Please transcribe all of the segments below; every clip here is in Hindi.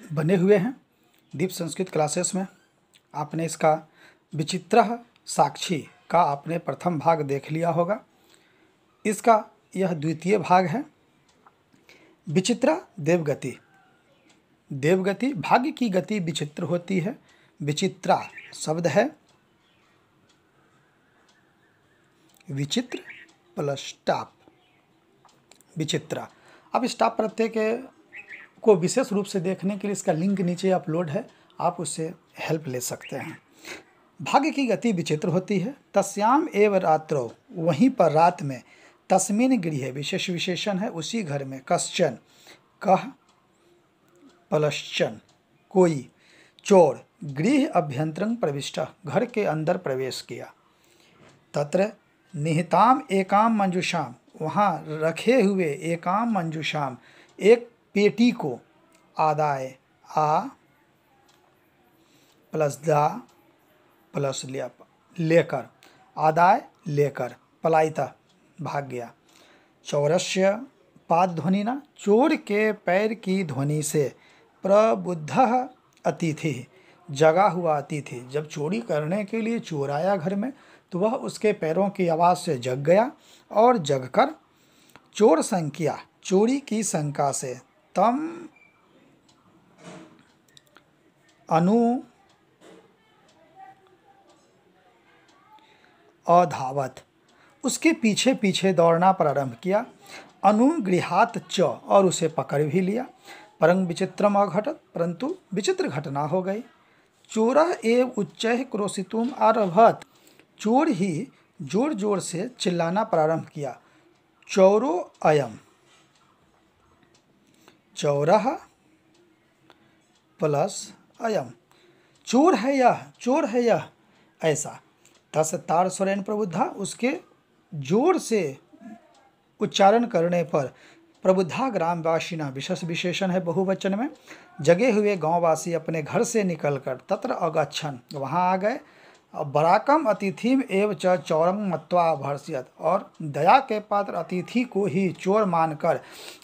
बने हुए हैं दीप संस्कृत क्लासेस में। आपने इसका विचित्रः साक्षी का आपने प्रथम भाग देख लिया होगा। इसका यह द्वितीय भाग है। विचित्रा देवगति। देवगति भाग्य की गति विचित्र होती है। विचित्रा शब्द है विचित्र प्लस स्टाप, विचित्रा। अब स्टाप प्रत्यय को विशेष रूप से देखने के लिए इसका लिंक नीचे अपलोड है, आप उससे हेल्प ले सकते हैं। भाग्य की गति विचित्र होती है। तस्याम एव रात्रौ, वहीं पर रात में, तस्मिन गृहे विशेष विशेषण है, उसी घर में, कश्चन कह पलश्चन कोई, चोर गृह अभ्यंतरं प्रविष्ट, घर के अंदर प्रवेश किया। तत्र निहिताम एकाम मंजुषाम, वहाँ रखे हुए एकाम मंजुषाम, एक पेटी को, आदाय आ प्लस दा प्लस लेकर, आदाय लेकर, पलायिता भाग गया। चौरस्य पाद ध्वनि ना, चोर के पैर की ध्वनि से, प्रबुद्धः अतिथि, जगा हुआ अतिथि। जब चोरी करने के लिए चोर आया घर में तो वह उसके पैरों की आवाज़ से जग गया और जगकर चोर संख्या, चोरी की शंका से, तम अधावत, उसके पीछे पीछे दौड़ना प्रारंभ किया। अनुगृहात च, और उसे पकड़ भी लिया। परं विचित्रम अघटत, परंतु विचित्र घटना हो गई। चोरः एव उच्चैः क्रोशितुम आरभत, चोर ही जोर जोर से चिल्लाना प्रारंभ किया। चौरो अयम, चौरः प्लस अयम, चोर है यह, चोर है यह, ऐसा। तस् तार स्वरेण प्रबुद्धा, उसके जोर से उच्चारण करने पर, प्रबुद्धा ग्रामवासिना विशेष विशेषण है बहुवचन में, जगे हुए गांववासी अपने घर से निकलकर, तत्र अगच्छन, वहाँ आ गए। बराकम अतिथिम एव च चौरम मत्वा भर्ष्यत, और दया के पात्र अतिथि को ही चोर मानकर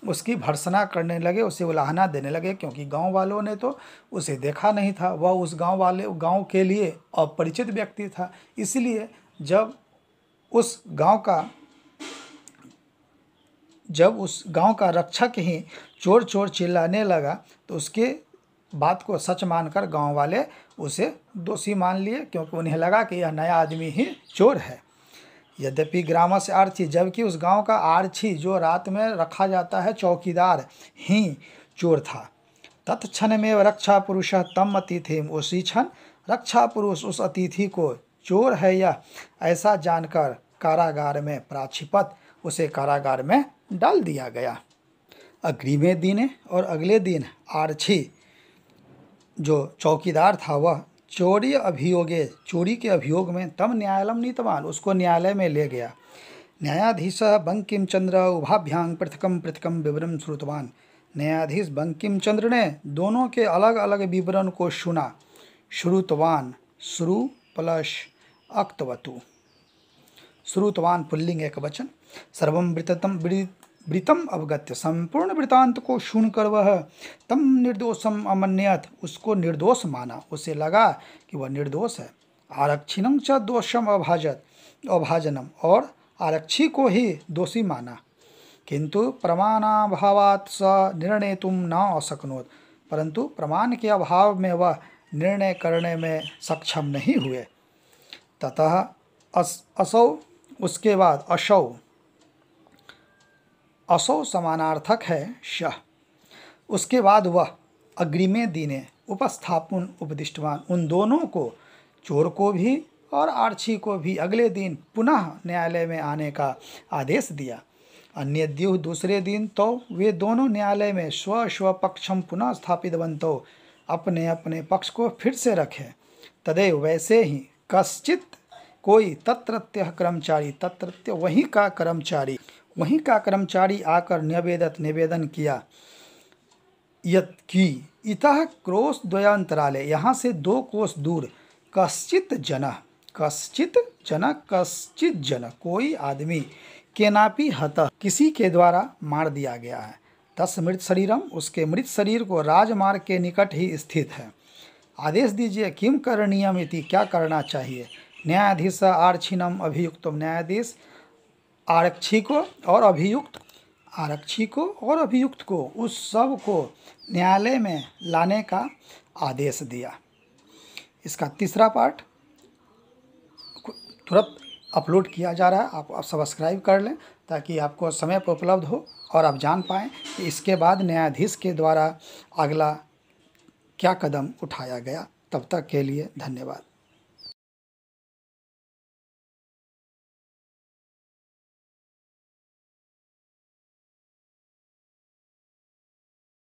उसकी भर्त्सना करने लगे, उसे उलाहना देने लगे, क्योंकि गांव वालों ने तो उसे देखा नहीं था, वह उस गांव के लिए अपरिचित व्यक्ति था। इसलिए जब उस गांव का रक्षक ही चोर चोर चिल्लाने लगा तो उसके बात को सच मानकर गांव वाले उसे दोषी मान लिए, क्योंकि उन्हें लगा कि यह नया आदमी ही चोर है। यद्यपि ग्रामस्य आर्ची, जबकि उस गांव का आर्ची जो रात में रखा जाता है, चौकीदार ही चोर था। तत्क्षण में रक्षा पुरुष तम अतिथि, उसी क्षण रक्षा पुरुष उस अतिथि को चोर है यह ऐसा जानकर कारागार में प्राक्षिपत, उसे कारागार में डाल दिया गया। अग्रिमे दिने, और अगले दिन आर्ची जो चौकीदार था वह चोरी अभियोगे, चोरी के अभियोग में, तम न्यायालयम नीतवान, उसको न्यायालय में ले गया। न्यायाधीश बंकिम चंद्र उभाभ्यां पृथकम पृथकम विवरण श्रुतवान, न्यायाधीश बंकिम चंद्र ने दोनों के अलग अलग विवरण को सुना। श्रुतवान, श्रु प्लस अक्तवतु, श्रुतवान पुल्लिंग एक वचन। सर्वम वृतम अवगत्य, संपूर्ण वृतांत को सुनकर वह तम निर्दोषम अमन्यत, उसको निर्दोष माना, उसे लगा कि वह निर्दोष है। आरक्षिणम च दोषम अभाजनम, और आरक्षी को ही दोषी माना। किंतु प्रमाणाभावात् स निर्णेतुम न अशक्नोत, परंतु प्रमाण के अभाव में वह निर्णय करने में सक्षम नहीं हुए। ततः असौ, उसके बाद असौ, असौ समानार्थक है शह, उसके बाद वह अग्रिमे दिने उपस्थापन उपदिष्टवान, उन दोनों को, चोर को भी और आर्ची को भी अगले दिन पुनः न्यायालय में आने का आदेश दिया। अन्य द्युः, दूसरे दिन तो वे दोनों न्यायालय में स्व पक्षम पुनः स्थापितवन्तौ, अपने अपने पक्ष को फिर से रखे। तदेव, वैसे ही, कश्चित कोई, तत्रत्य कर्मचारी, तत्रत्य वहीं का कर्मचारी आकर निवेदन किया, यत् की इतः क्रोश द्वयांतराले, यहाँ से 2 कोस दूर, कश्चित जन, कोई आदमी, केनापि हतः, किसी के द्वारा मार दिया गया है। तस् मृत शरीरम, उसके मृत शरीर को राजमार्ग के निकट ही स्थित है। आदेश दीजिए किम करणीयम इति, क्या करना चाहिए। न्यायाधीश आरक्षिणम अभियुक्तम, न्यायाधीश आरक्षी को और अभियुक्त को उस सब को न्यायालय में लाने का आदेश दिया। इसका तीसरा पार्ट तुरंत अपलोड किया जा रहा है, आप सब्सक्राइब कर लें ताकि आपको समय पर उपलब्ध हो और आप जान पाएँ कि इसके बाद न्यायाधीश के द्वारा अगला क्या कदम उठाया गया। तब तक के लिए धन्यवाद।